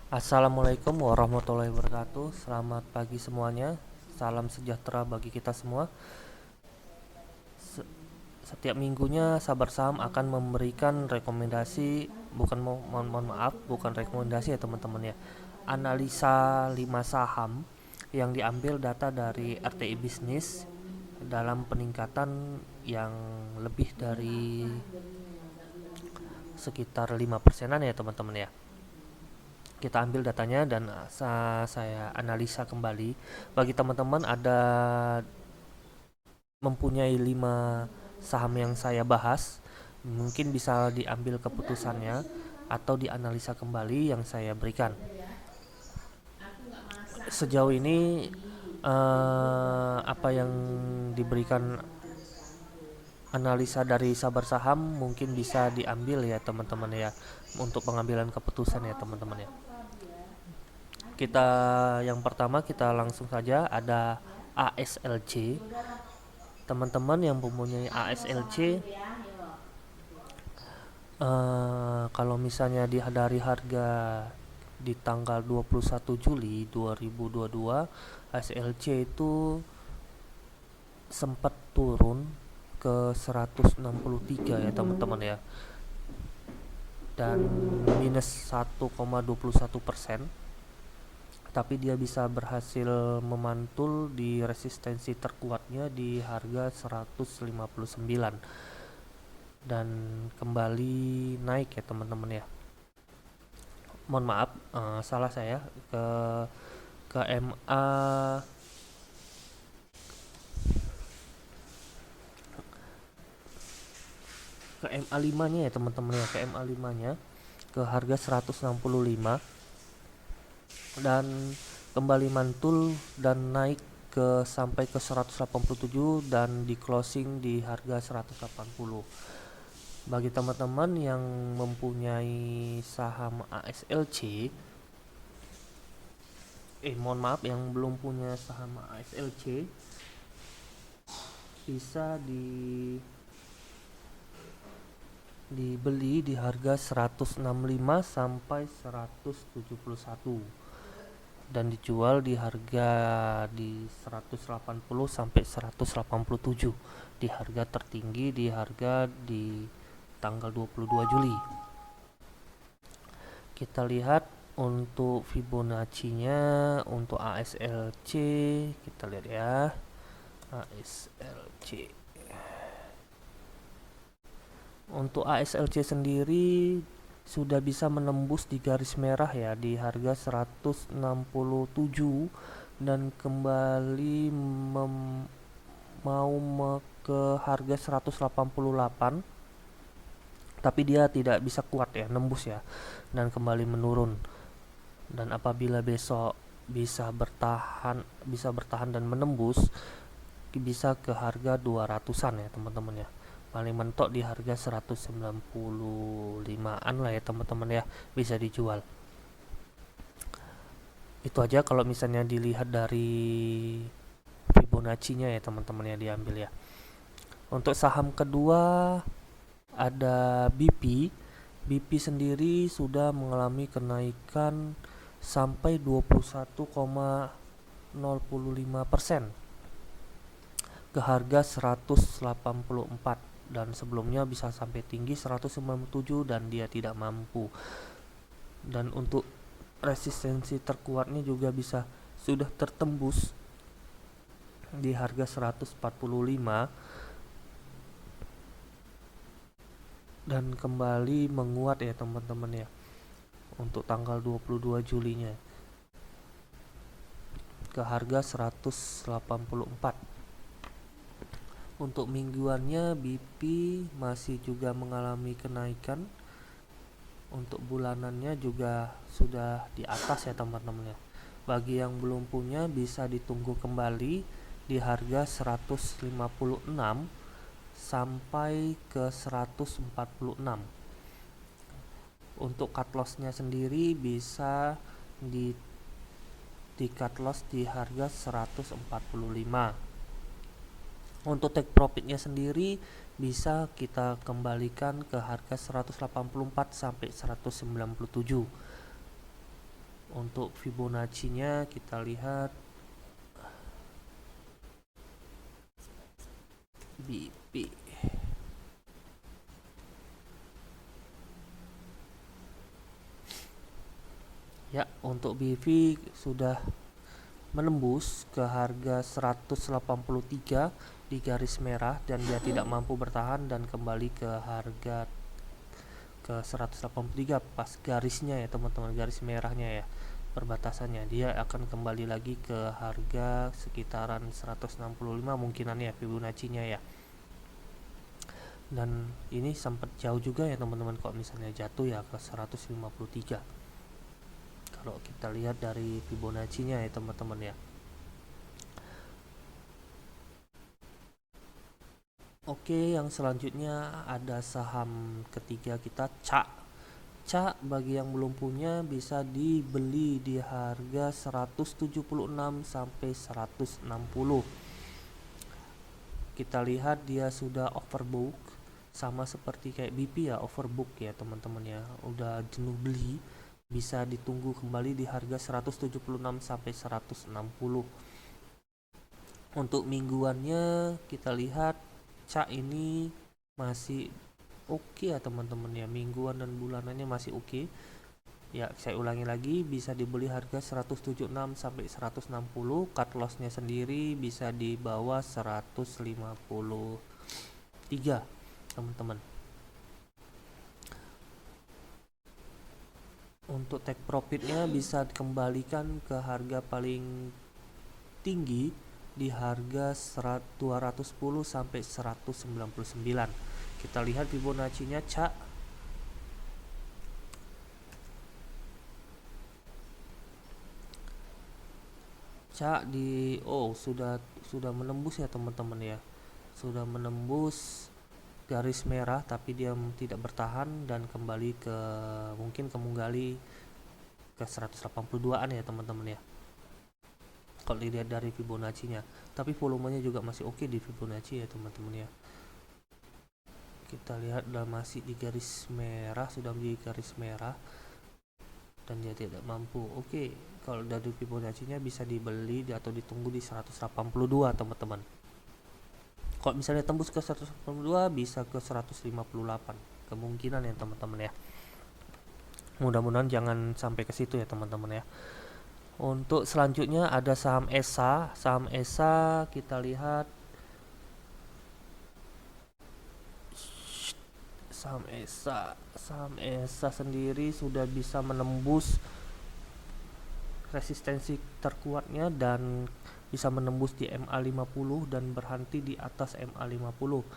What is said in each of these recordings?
Assalamualaikum warahmatullahi wabarakatuh. Selamat pagi semuanya. Salam sejahtera bagi kita semua. Setiap minggunya Sabar Saham akan memberikan rekomendasi, bukan mohon maaf, bukan rekomendasi ya teman-teman ya. Analisa 5 saham yang diambil data dari RTI Bisnis dalam peningkatan yang lebih dari sekitar 5%-an ya teman-teman ya. Kita ambil datanya dan saya analisa kembali. Bagi teman-teman ada mempunyai 5 saham yang saya bahas, mungkin bisa diambil keputusannya atau dianalisa kembali yang saya berikan. Sejauh ini apa yang diberikan analisa dari Sabar Saham mungkin bisa diambil ya teman-teman ya, untuk pengambilan keputusan ya teman-teman ya. Kita yang pertama kita langsung saja ada ASLC. Teman-teman yang mempunyai ASLC, kalau misalnya dari harga di tanggal 21 Juli 2022, ASLC itu sempat turun ke 163 ya teman-teman ya, dan minus 1,21%, tapi dia bisa berhasil memantul di resistensi terkuatnya di harga 159 dan kembali naik ya teman-teman ya. Mohon maaf, salah saya ke MA ke MA 5 nya ya teman-teman ya, ke MA 5 nya ke harga 165 dan kembali mantul dan naik sampai ke 187 dan di closing di harga 180. Bagi teman-teman yang mempunyai saham ASLC, mohon maaf, yang belum punya saham ASLC, bisa dibeli di harga 165 sampai 171 dan dijual di harga di 180 sampai 187, di harga tertinggi di harga di tanggal 22 Juli. Kita lihat untuk Fibonacci-nya untuk ASLC, kita lihat ya. ASLC. Untuk ASLC sendiri sudah bisa menembus di garis merah ya di harga 167 dan kembali mau ke harga 188, tapi dia tidak bisa kuat ya nembus ya dan kembali menurun. Dan apabila besok bisa bertahan dan menembus, bisa ke harga 200-an ya teman-teman ya, paling mentok di harga 195-an lah ya teman-teman ya, bisa dijual. Itu aja kalau misalnya dilihat dari Fibonacci-nya ya teman-teman ya, diambil ya. Untuk saham kedua ada BP. BP sendiri sudah mengalami kenaikan sampai 21,05% ke harga 184, dan sebelumnya bisa sampai tinggi 197 dan dia tidak mampu. Dan untuk resistensi terkuatnya juga sudah tertembus di harga 145 dan kembali menguat ya teman-teman ya untuk tanggal 22 Julinya ke harga 184. Untuk mingguannya BP masih juga mengalami kenaikan. Untuk bulanannya juga sudah di atas ya teman-teman ya. Bagi yang belum punya bisa ditunggu kembali di harga 156 sampai ke 146. Untuk cut loss-nya sendiri bisa di cut loss di harga 145. Untuk take profitnya sendiri bisa kita kembalikan ke harga 184 sampai 197. Untuk Fibonacci-nya kita lihat BP. Ya, untuk BV sudah menembus ke harga 183 di garis merah dan dia tidak mampu bertahan dan kembali ke harga ke 183 pas garisnya ya teman-teman, garis merahnya ya, perbatasannya. Dia akan kembali lagi ke harga sekitaran 165 mungkinannya Fibonacci-nya ya. Dan ini sempat jauh juga ya teman-teman kalau misalnya jatuh ya ke 153 kalau kita lihat dari Fibonacci-nya ya teman-teman ya. Oke, yang selanjutnya ada saham ketiga kita, CAK. CAK bagi yang belum punya bisa dibeli di harga 176 sampai 160. Kita lihat dia sudah overbook, sama seperti kayak BP ya, overbook ya teman-teman ya. Udah jenuh beli, bisa ditunggu kembali di harga 176 sampai 160. Untuk mingguannya kita lihat CAK ini masih oke ya teman-teman ya, mingguan dan bulanannya masih oke. Ya, saya ulangi lagi, bisa dibeli harga 176 sampai 160, cut lossnya sendiri bisa di bawah 153 teman-teman. Untuk take profitnya bisa dikembalikan ke harga paling tinggi di harga 210 sampai 199. Kita lihat Fibonacci-nya CAK. CAK di sudah menembus ya teman-teman ya. Sudah menembus garis merah tapi dia tidak bertahan dan kembali ke mungkin kembali ke 182-an ya teman-teman ya. Kalau dilihat dari Fibonacci-nya, tapi volumenya juga masih oke di Fibonacci ya teman-teman ya. Kita lihat udah masih di garis merah, sudah di garis merah dan dia tidak mampu. Oke, kalau dari Fibonacci-nya bisa dibeli atau ditunggu di 182 teman-teman. Kalau misalnya tembus ke 182 bisa ke 158 kemungkinan ya teman-teman ya. Mudah-mudahan jangan sampai ke situ ya teman-teman ya. Untuk selanjutnya ada saham ESA. Saham ESA kita lihat saham ESA sendiri sudah bisa menembus resistensi terkuatnya dan bisa menembus di MA50 dan berhenti di atas MA50.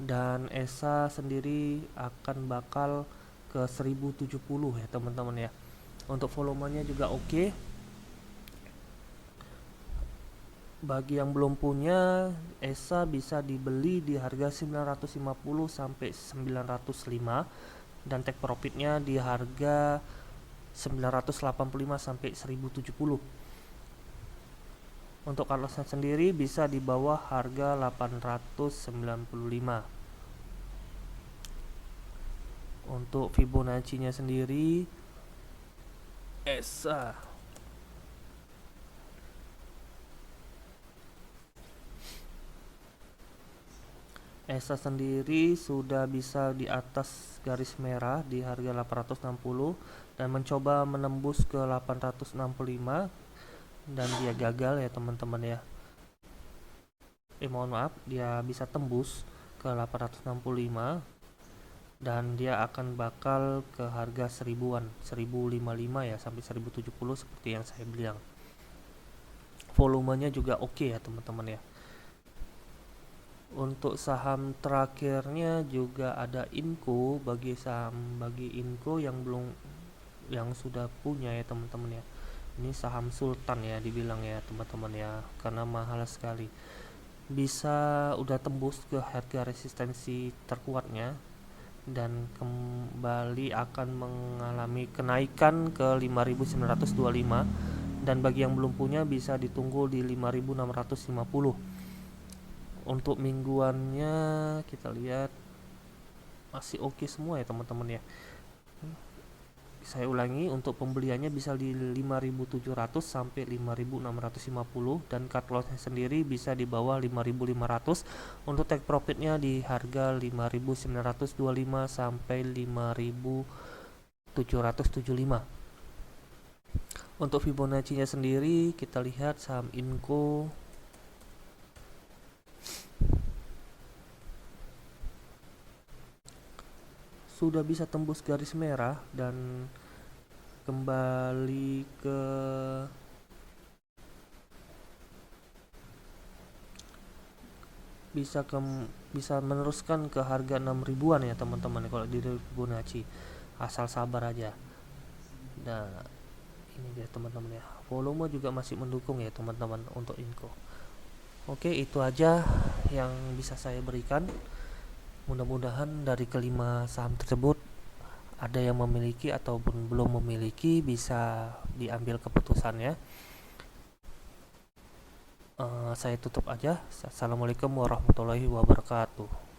Dan ESA sendiri akan bakal ke 1070 ya teman-teman ya. Untuk volumenya juga oke. Bagi yang belum punya, ESA bisa dibeli di harga 950 sampai 905 dan take profitnya di harga 985 sampai 1070. Untuk cut lossnya sendiri bisa di bawah harga 895. Untuk Fibonacci-nya sendiri ESA sendiri sudah bisa di atas garis merah di harga 860 dan mencoba menembus ke 865 dan dia gagal ya teman-teman ya. Mohon maaf, dia bisa tembus ke 865 dan dia akan bakal ke harga 1000-an, 1055 ya sampai 1070 seperti yang saya bilang. Volumenya juga oke ya teman-teman ya. Untuk saham terakhirnya juga ada Inco. Bagi Inco yang sudah punya ya teman-teman ya, ini saham sultan ya dibilang ya teman-teman ya, karena mahal sekali. Bisa udah tembus ke harga resistensi terkuatnya dan kembali akan mengalami kenaikan ke 5.925 dan bagi yang belum punya bisa ditunggu di 5.650. Untuk mingguannya kita lihat masih oke semua ya teman-teman ya. Saya ulangi, untuk pembeliannya bisa di 5.700 sampai 5.650, dan cut lossnya sendiri bisa di bawah 5.500. Untuk take profitnya di harga 5.925 sampai 5.775. Untuk Fibonacci-nya sendiri kita lihat saham Inco sudah bisa tembus garis merah dan kembali ke bisa meneruskan ke harga 6 ribuan ya teman-teman kalau di Fibonacci, asal sabar aja. Nah, ini dia teman-teman ya, volume juga masih mendukung ya teman-teman untuk Inco. Oke, itu aja yang bisa saya berikan. Mudah-mudahan dari kelima saham tersebut ada yang memiliki ataupun belum memiliki bisa diambil keputusannya. Saya tutup aja. Assalamualaikum warahmatullahi wabarakatuh.